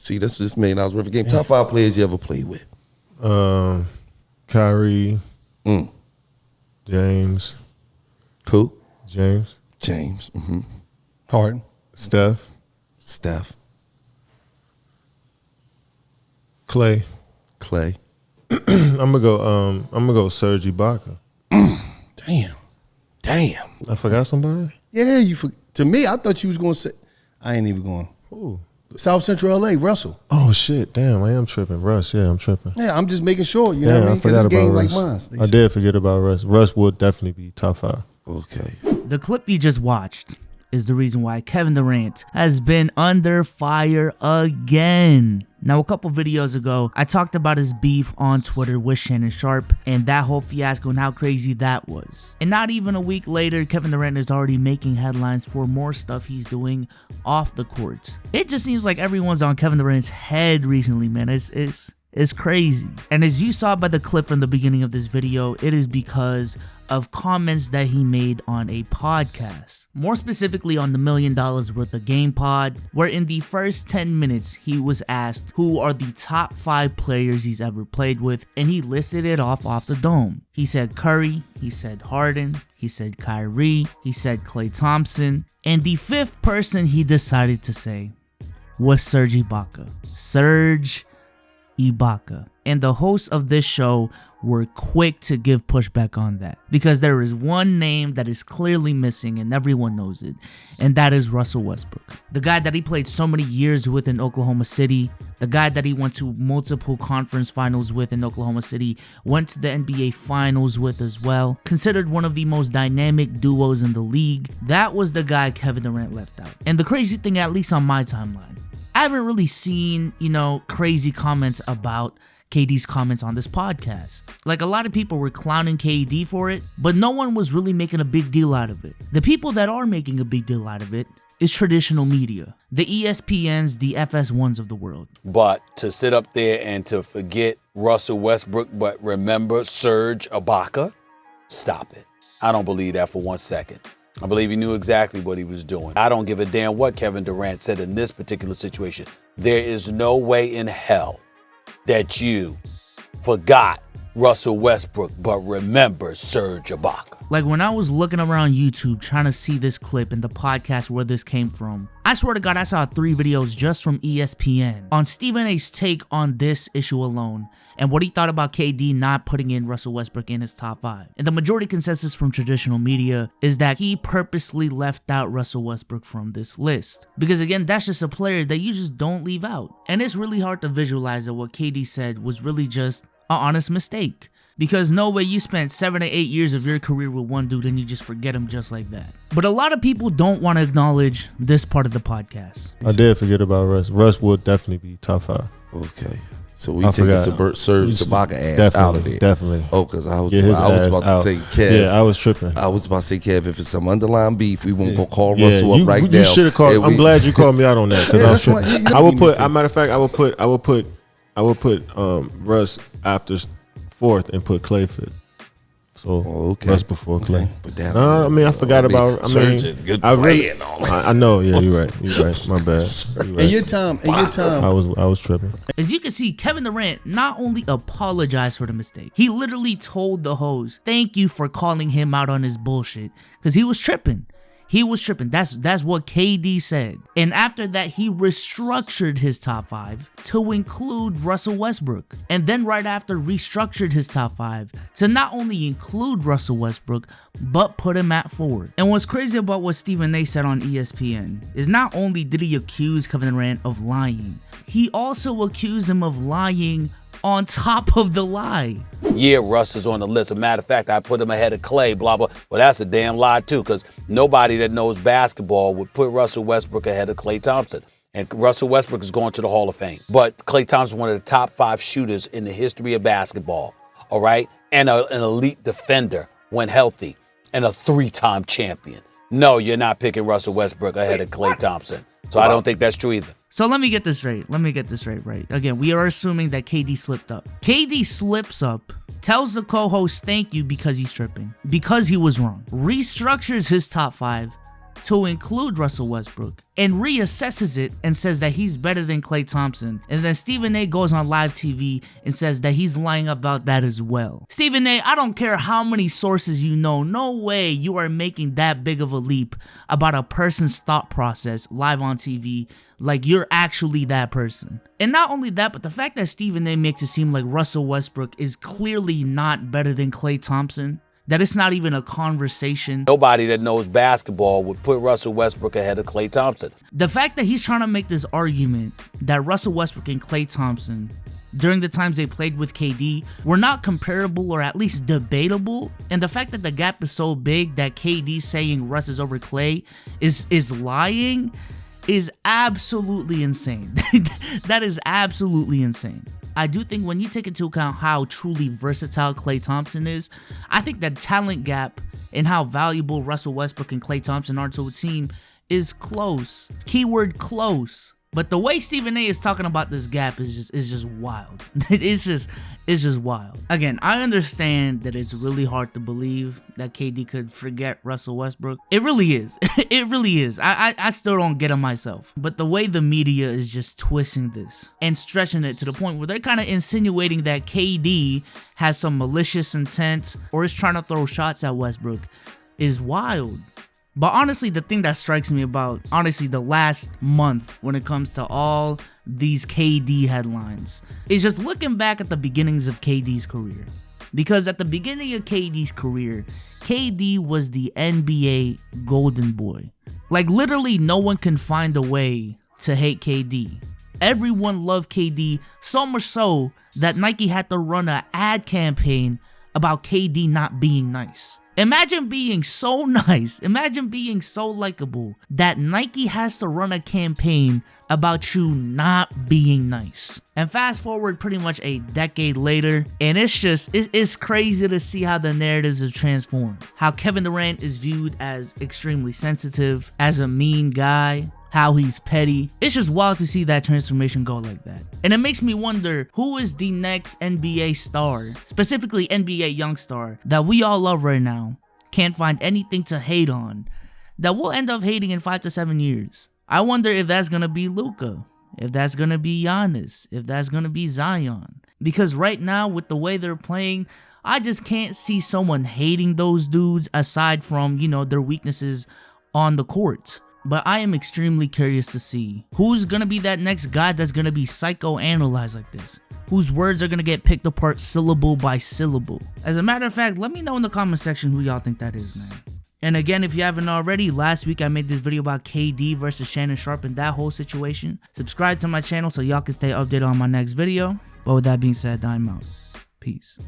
See, that's $1 million worth of game. Top 5 players you ever played with? Kyrie. James. Cool. James. Mm-hmm. Harden. Steph. Clay. I'm gonna go Serge Ibaka. Damn. I forgot somebody? Yeah, to me, I thought you was going to say, I ain't even going. Who? South Central LA, Russell. Oh, shit. Damn, I am tripping. Russ, yeah, I'm tripping. Yeah, I'm just making sure, you know what I mean? Because it's game like mine. I did forget about Russ. Russ would definitely be top 5. Okay. The clip you just watched is the reason why Kevin Durant has been under fire again. Now, a couple videos ago, I talked about his beef on Twitter with Shannon Sharp and that whole fiasco and how crazy that was. And not even a week later, Kevin Durant is already making headlines for more stuff he's doing off the court. It just seems like everyone's on Kevin Durant's head recently, man. It's crazy. And as you saw by the clip from the beginning of this video, it is because of comments that he made on a podcast. More specifically on the $1 Million Worth of Game pod, where in the first 10 minutes, he was asked who are the top 5 players he's ever played with, and he listed it off the dome. He said Curry, he said Harden, he said Kyrie, he said Klay Thompson, and the 5th person he decided to say was Serge Ibaka. Serge Ibaka. And the hosts of this show were quick to give pushback on that, because there is one name that is clearly missing and everyone knows it, and that is Russell Westbrook. The guy that he played so many years with in Oklahoma City, the guy that he went to multiple conference finals with in Oklahoma City, went to the NBA finals with as well, considered one of the most dynamic duos in the league. That was the guy Kevin Durant left out. And the crazy thing, at least on my timeline, I haven't really seen, crazy comments about KD's comments on this podcast. Like, a lot of people were clowning KD for it, but no one was really making a big deal out of it. The people that are making a big deal out of it is traditional media, the ESPNs, the FS1s of the world. But to sit up there and to forget Russell Westbrook, but remember Serge Ibaka, stop it. I don't believe that for 1 second. I believe he knew exactly what he was doing. I don't give a damn what Kevin Durant said in this particular situation. There is no way in hell that you forgot Russell Westbrook, but remember Serge Ibaka. Like, when I was looking around YouTube trying to see this clip and the podcast where this came from, I swear to God, I saw 3 videos just from ESPN on Stephen A's take on this issue alone and what he thought about KD not putting in Russell Westbrook in his top 5. And the majority consensus from traditional media is that he purposely left out Russell Westbrook from this list. Because again, that's just a player that you just don't leave out. And it's really hard to visualize that what KD said was really just an honest mistake. Because no way you spent 7 to 8 years of your career with one dude and you just forget him just like that. But a lot of people don't want to acknowledge this part of the podcast. I did forget about Russ. Russ would definitely be top 5. Okay. So we take the Serge Ibaka ass out of there. Definitely. Oh, because I was about to say, Kev. Yeah, I was tripping. I was about to say, Kev, if it's some underlying beef, we won't go call Russell up right now. You should have called. I'm glad you called me out on that, because I was tripping. I would put. As a matter of fact, I would put Russ after 4th and put Klay 5th. So Russ before Klay. But I mean, I forgot about. I know. Yeah, you're right. My bad. In your time. I was tripping. As you can see, Kevin Durant not only apologized for the mistake, he literally told the host, "Thank you for calling him out on his bullshit," because he was tripping. That's what KD said. And after that, he restructured his top 5 to include Russell Westbrook. And then right after, restructured his top 5 to not only include Russell Westbrook, but put him at 4. And what's crazy about what Stephen A said on ESPN is not only did he accuse Kevin Durant of lying, he also accused him of lying on top of the lie. Yeah, Russ is on the list. As a matter of fact, I put him ahead of Klay, blah, blah. Well, that's a damn lie, too, because nobody that knows basketball would put Russell Westbrook ahead of Klay Thompson. And Russell Westbrook is going to the Hall of Fame. But Klay Thompson is one of the top 5 shooters in the history of basketball, all right? And an elite defender when healthy, and a 3-time champion. No, you're not picking Russell Westbrook ahead of Klay Thompson. So I don't think that's true either. So let me get this straight. Right. Again, we are assuming that KD slipped up. KD slips up, tells the co-host thank you because he's tripping, because he was wrong, restructures his top 5 to include Russell Westbrook and reassesses it and says that he's better than Klay Thompson. And then Stephen A goes on live TV and says that he's lying about that as well. Stephen A, I don't care how many sources you know, no way you are making that big of a leap about a person's thought process live on TV like you're actually that person. And not only that, but the fact that Stephen A makes it seem like Russell Westbrook is clearly not better than Klay Thompson, that it's not even a conversation. Nobody that knows basketball would put Russell Westbrook ahead of Klay Thompson. The fact that he's trying to make this argument that Russell Westbrook and Klay Thompson, during the times they played with KD, were not comparable or at least debatable, and the fact that the gap is so big that KD saying Russ is over Klay is lying, is absolutely insane. That is absolutely insane. I do think when you take into account how truly versatile Klay Thompson is, I think that talent gap and how valuable Russell Westbrook and Klay Thompson are to a team is close. Keyword close. But the way Stephen A is talking about this gap is just wild. It's just wild. Again, I understand that it's really hard to believe that KD could forget Russell Westbrook. It really is. It really is. I still don't get it myself. But the way the media is just twisting this and stretching it to the point where they're kind of insinuating that KD has some malicious intent or is trying to throw shots at Westbrook is wild. But honestly, the thing that strikes me about, honestly, the last month when it comes to all these KD headlines is just looking back at the beginnings of KD's career. Because at the beginning of KD's career, KD was the NBA golden boy. Like literally no one can find a way to hate KD. Everyone loved KD, so much so that Nike had to run an ad campaign about KD not being nice. Imagine being so nice, imagine being so likable that Nike has to run a campaign about you not being nice. And fast forward pretty much a decade later, and it's crazy to see how the narratives have transformed. How Kevin Durant is viewed as extremely sensitive, as a mean guy, how he's petty. It's just wild to see that transformation go like that. And it makes me wonder, who is the next NBA star, specifically NBA young star, that we all love right now, can't find anything to hate on, that we'll end up hating in 5 to 7 years? I wonder if that's gonna be Luka, if that's gonna be Giannis, if that's gonna be Zion. Because right now, with the way they're playing, I just can't see someone hating those dudes aside from, you know, their weaknesses on the court. But I am extremely curious to see who's gonna be that next guy that's gonna be psychoanalyzed like this, whose words are gonna get picked apart syllable by syllable. As a matter of fact, let me know in the comment section who y'all think that is, man. And again, if you haven't already, last week I made this video about KD versus Shannon Sharpe and that whole situation. Subscribe to my channel so y'all can stay updated on my next video. But with that being said, I'm out. Peace.